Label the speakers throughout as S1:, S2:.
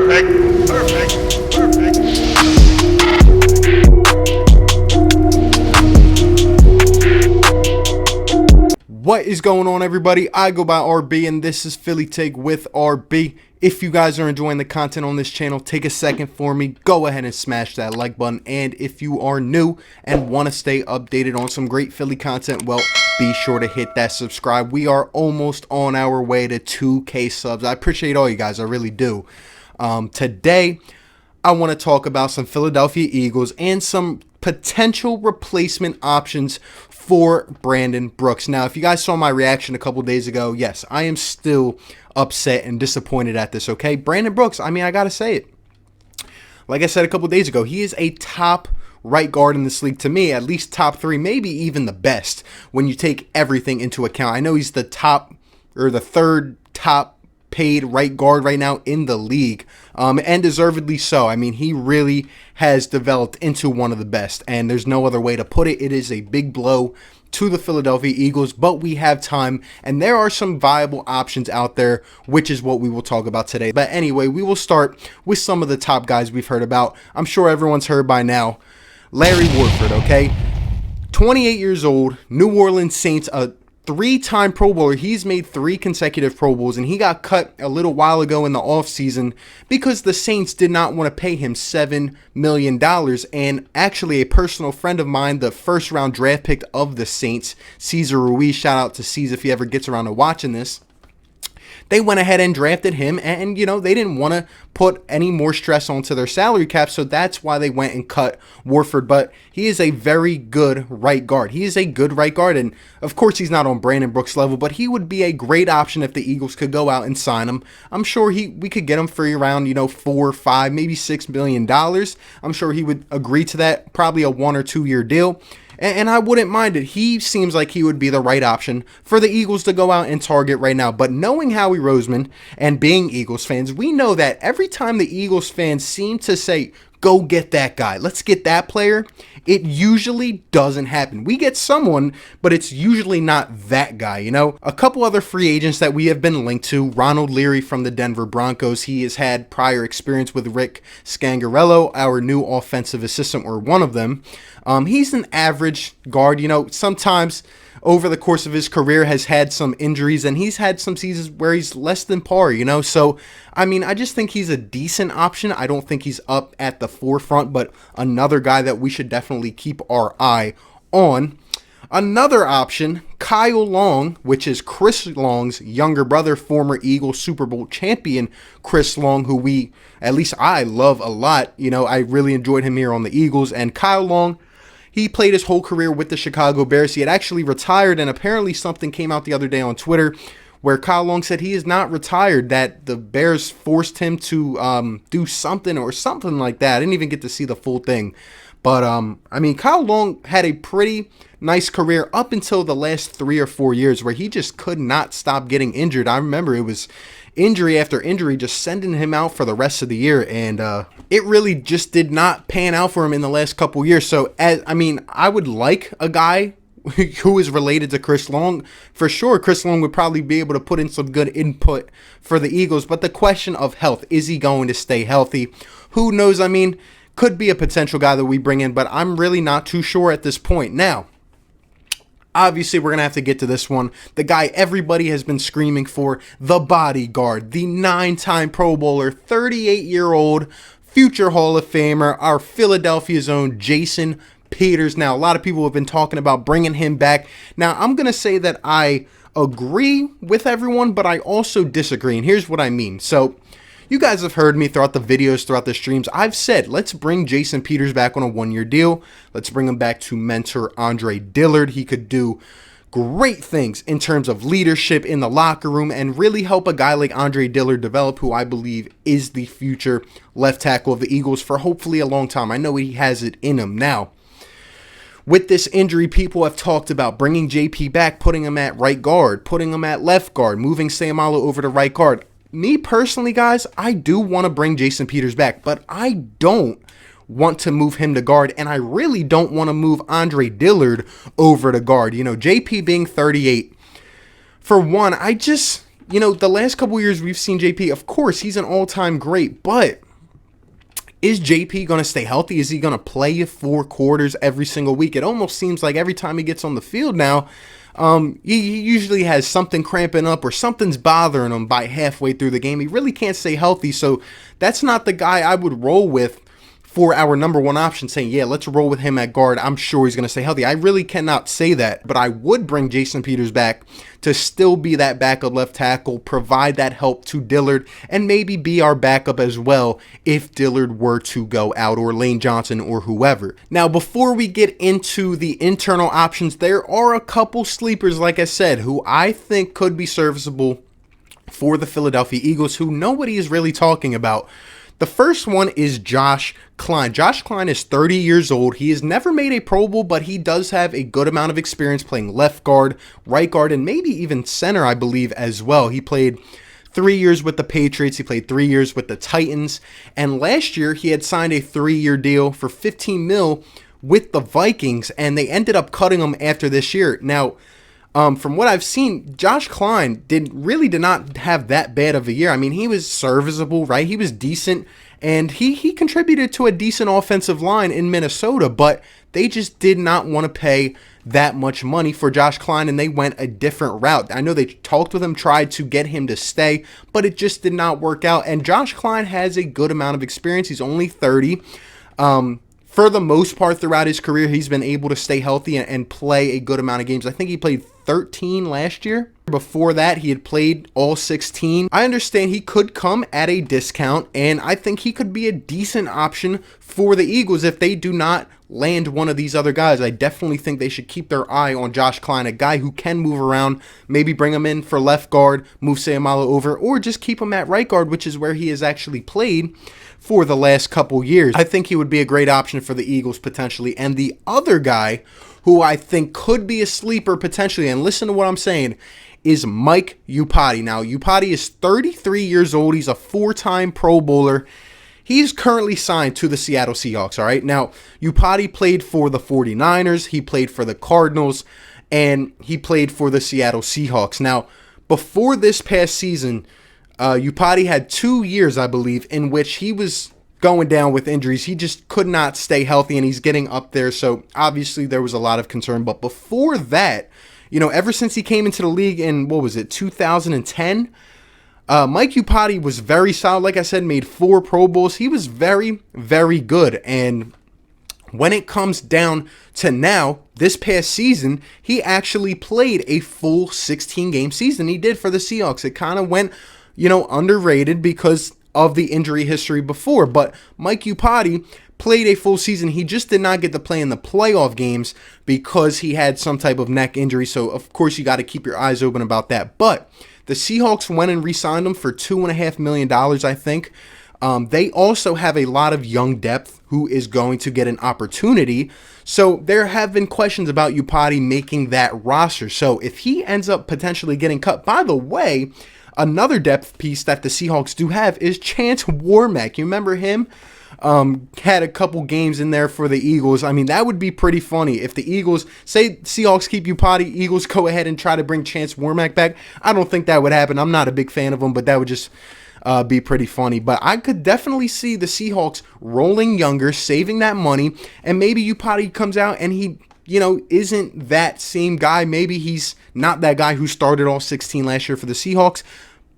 S1: Perfect. Perfect. Perfect.
S2: What is going on, everybody? I go by RB and this is Philly Take with RB. If you guys are enjoying the content on this channel, take a second for me, go ahead and smash that like button. And if you are new and want to stay updated on some great Philly content, well, be sure to hit that subscribe. We are almost on our way to 2K subs. I appreciate all you guys, I really do. Today, I want to talk about some Philadelphia Eagles and some potential replacement options for Brandon Brooks. Now, if you guys saw my reaction a couple days ago, yes, I am still upset and disappointed at this, okay? Brandon Brooks, I mean, I got to say it. Like I said a couple days ago, he is a top right guard in this league to me, at least top three, maybe even the best when you take everything into account. I know he's the top or the third top paid right guard right now in the league, and deservedly so. I mean, he really has developed into one of the best, and there's no other way to put it. It is a big blow to the Philadelphia Eagles, but we have time, and there are some viable options out there, which is what we will talk about today. But anyway, we will start with some of the top guys we've heard about. I'm sure everyone's heard by now. Larry Warford, okay? 28 years old, New Orleans Saints, a three-time Pro Bowler. He's made 3 consecutive Pro Bowls, and he got cut a little while ago in the offseason because the Saints did not want to pay him $7 million. And actually, a personal friend of mine, the first-round draft pick of the Saints, Cesar Ruiz, shout out to Cesar if he ever gets around to watching this, they went ahead and drafted him, and, you know, they didn't want to put any more stress onto their salary cap, so that's why they went and cut Warford. But he is a very good right guard. He is a good right guard, and of course he's not on Brandon Brooks level, but he would be a great option if the Eagles could go out and sign him. I'm sure we could get him for around, you know, $4, $5, maybe $6 million. I'm sure he would agree to that, probably a 1 or 2 year deal. And I wouldn't mind it. He seems like he would be the right option for the Eagles to go out and target right now. But knowing Howie Roseman and being Eagles fans, we know that every time the Eagles fans seem to say, go get that guy, let's get that player, it usually doesn't happen. We get someone, but it's usually not that guy, you know? A couple other free agents that we have been linked to: Ronald Leary from the Denver Broncos. He has had prior experience with Rick Scangarello, our new offensive assistant, or one of them. He's an average guard, you know, sometimes over the course of his career has had some injuries, and he's had some seasons where he's less than par, you know? So, I mean, I just think he's a decent option. I don't think he's up at the forefront, but another guy that we should definitely keep our eye on. Another option, Kyle Long, which is Chris Long's younger brother, former Eagles Super Bowl champion Chris Long, who at least I love a lot. You know, I really enjoyed him here on the Eagles. And Kyle Long, he played his whole career with the Chicago Bears. He had actually retired, and apparently something came out the other day on Twitter where Kyle Long said he is not retired, that the Bears forced him to do something or something like that. I didn't even get to see the full thing. But, I mean, Kyle Long had a pretty nice career up until the last 3 or 4 years where he just could not stop getting injured. I remember it was injury after injury just sending him out for the rest of the year, and it really just did not pan out for him in the last couple years. So, I would like a guy who is related to Chris Long. For sure, Chris Long would probably be able to put in some good input for the Eagles, but the question of health, is he going to stay healthy? Who knows? I mean, could be a potential guy that we bring in, but I'm really not too sure at this point. Now, obviously, we're going to have to get to this one. The guy everybody has been screaming for, the bodyguard, the 9-time Pro Bowler, 38-year-old future Hall of Famer, our Philadelphia's own Jason Peters. Now, a lot of people have been talking about bringing him back. Now, I'm going to say that I agree with everyone, but I also disagree, and here's what I mean. So, you guys have heard me throughout the videos, throughout the streams. I've said, let's bring Jason Peters back on a 1-year deal. Let's bring him back to mentor Andre Dillard. He could do great things in terms of leadership in the locker room and really help a guy like Andre Dillard develop, who I believe is the future left tackle of the Eagles for hopefully a long time. I know he has it in him now. With this injury, people have talked about bringing JP back, putting him at right guard, putting him at left guard, moving Seumalo over to right guard. Me personally, guys, I do want to bring Jason Peters back, but I don't want to move him to guard, and I really don't want to move Andre Dillard over to guard. You know, JP being 38, for one, the last couple years we've seen JP, of course, he's an all-time great, but is JP going to stay healthy? Is he going to play 4 quarters every single week? It almost seems like every time he gets on the field now, he usually has something cramping up or something's bothering him by halfway through the game. He really can't stay healthy, so that's not the guy I would roll with for our number one option, saying, yeah, let's roll with him at guard. I'm sure he's going to stay healthy. I really cannot say that, but I would bring Jason Peters back to still be that backup left tackle, provide that help to Dillard, and maybe be our backup as well if Dillard were to go out, or Lane Johnson, or whoever. Now, before we get into the internal options, there are a couple sleepers, like I said, who I think could be serviceable for the Philadelphia Eagles, who nobody is really talking about. The first one is Josh Klein. Josh Klein is 30 years old. He has never made a Pro Bowl, but he does have a good amount of experience playing left guard, right guard, and maybe even center, I believe, as well. He played 3 years with the Patriots. He played 3 years with the Titans. And last year, he had signed a 3-year deal for $15 million with the Vikings, and they ended up cutting him after this year. Now, from what I've seen, Josh Klein did not have that bad of a year. I mean, he was serviceable, right? He was decent, and he contributed to a decent offensive line in Minnesota, but they just did not want to pay that much money for Josh Klein, and they went a different route. I know they talked with him, tried to get him to stay, but it just did not work out, and Josh Klein has a good amount of experience. He's only 30. For the most part throughout his career, he's been able to stay healthy and play a good amount of games. I think he played 13 last year. Before that, he had played all 16. I understand he could come at a discount, and I think he could be a decent option for the Eagles if they do not land one of these other guys. I definitely think they should keep their eye on Josh Klein, a guy who can move around, maybe bring him in for left guard, move Sayamalo over, or just keep him at right guard, which is where he has actually played for the last couple years. I think he would be a great option for the Eagles potentially. And the other guy who I think could be a sleeper potentially, and listen to what I'm saying, is Mike Iupati. Now, Iupati is 33 years old. He's a 4-time Pro Bowler. He's currently signed to the Seattle Seahawks, all right? Now, Iupati played for the 49ers. He played for the Cardinals, and he played for the Seattle Seahawks. Now, before this past season, Iupati had 2 years, I believe, in which he was going down with injuries. He just could not stay healthy, and he's getting up there, so obviously there was a lot of concern. But before that, ever since he came into the league in, 2010, Mike Iupati was very solid. Like I said, made 4 Pro Bowls. He was very, very good, and when it comes down to now, this past season, he actually played a full 16-game season. He did for the Seahawks. It kind of went underrated because of the injury history before. But Mike Iupati played a full season. He just did not get to play in the playoff games because he had some type of neck injury. So, of course, you got to keep your eyes open about that. But the Seahawks went and re-signed him for $2.5 million, I think. They also have a lot of young depth who is going to get an opportunity. So there have been questions about Iupati making that roster. So if he ends up potentially getting cut, by the way, another depth piece that the Seahawks do have is Chance Warmack. You remember him? Had a couple games in there for the Eagles. I mean, that would be pretty funny if the Eagles, say Seahawks keep Iupati, Eagles go ahead and try to bring Chance Warmack back. I don't think that would happen. I'm not a big fan of him, but that would just be pretty funny. But I could definitely see the Seahawks rolling younger, saving that money, and maybe Iupati comes out and he isn't that same guy. Maybe he's not that guy who started all 16 last year for the Seahawks.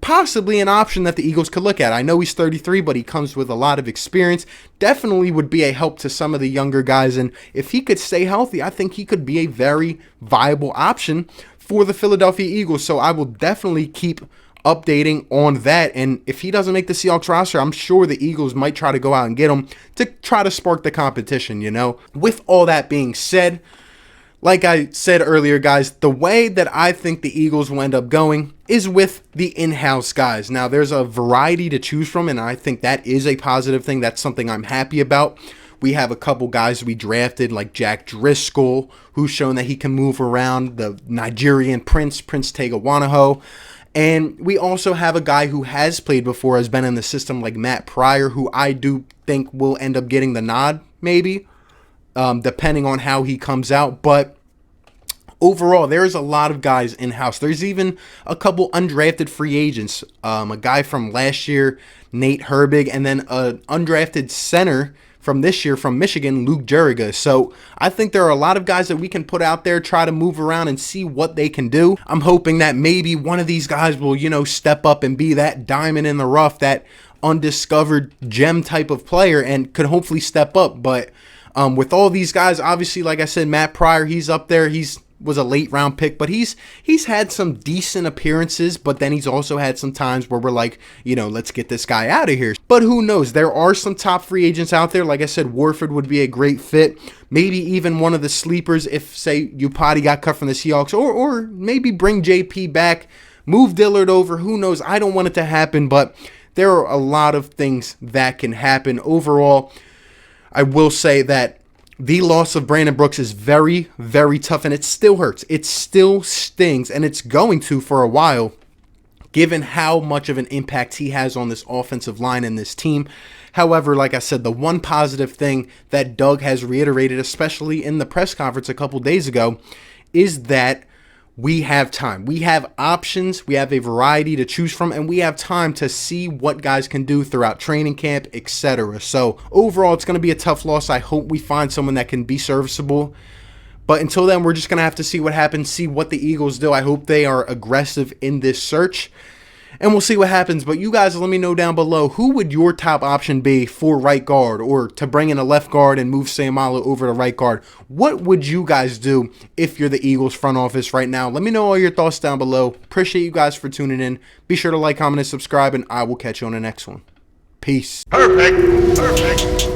S2: Possibly an option that the Eagles could look at. I know he's 33, but he comes with a lot of experience. Definitely would be a help to some of the younger guys. And if he could stay healthy, I think he could be a very viable option for the Philadelphia Eagles. So I will definitely keep updating on that. And if he doesn't make the Seahawks roster, I'm sure the Eagles might try to go out and get him to try to spark the competition, With all that being said, like I said earlier, guys, the way that I think the Eagles will end up going is with the in-house guys. Now, there's a variety to choose from, and I think that is a positive thing. That's something I'm happy about. We have a couple guys we drafted, like Jack Driscoll, who's shown that he can move around, the Nigerian Prince Tegawanaho. And we also have a guy who has played before, has been in the system, like Matt Pryor, who I do think will end up getting the nod, maybe, depending on how he comes out. But overall, there's a lot of guys in-house. There's even a couple undrafted free agents. A guy from last year, Nate Herbig, and then an undrafted center from this year from Michigan, Luke Juriga. So I think there are a lot of guys that we can put out there, try to move around and see what they can do. I'm hoping that maybe one of these guys will, step up and be that diamond in the rough, that undiscovered gem type of player, and could hopefully step up. But with all these guys, obviously, like I said, Matt Pryor, he's up there. He's was a late round pick, but he's had some decent appearances, but then he's also had some times where we're like, let's get this guy out of here. But who knows? There are some top free agents out there. Like I said, Warford would be a great fit. Maybe even one of the sleepers if, say, Upati got cut from the Seahawks, or maybe bring JP back, move Dillard over. Who knows? I don't want it to happen, but there are a lot of things that can happen. Overall, I will say that the loss of Brandon Brooks is very, very tough, and it still hurts. It still stings, and it's going to for a while, given how much of an impact he has on this offensive line and this team. However, like I said, the one positive thing that Doug has reiterated, especially in the press conference a couple days ago, is that we have time. We have options. We have a variety to choose from, and we have time to see what guys can do throughout training camp, etc. So overall, it's going to be a tough loss. I hope we find someone that can be serviceable. But until then, we're just going to have to see what happens, see what the Eagles do. I hope they are aggressive in this search, and we'll see what happens. But you guys, let me know down below, who would your top option be for right guard, or to bring in a left guard and move Sayamalo over to right guard? What would you guys do if you're the Eagles front office right now? Let me know all your thoughts down below. Appreciate you guys for tuning in. Be sure to like, comment, and subscribe, and I will catch you on the next one. Peace.
S1: Perfect. Perfect.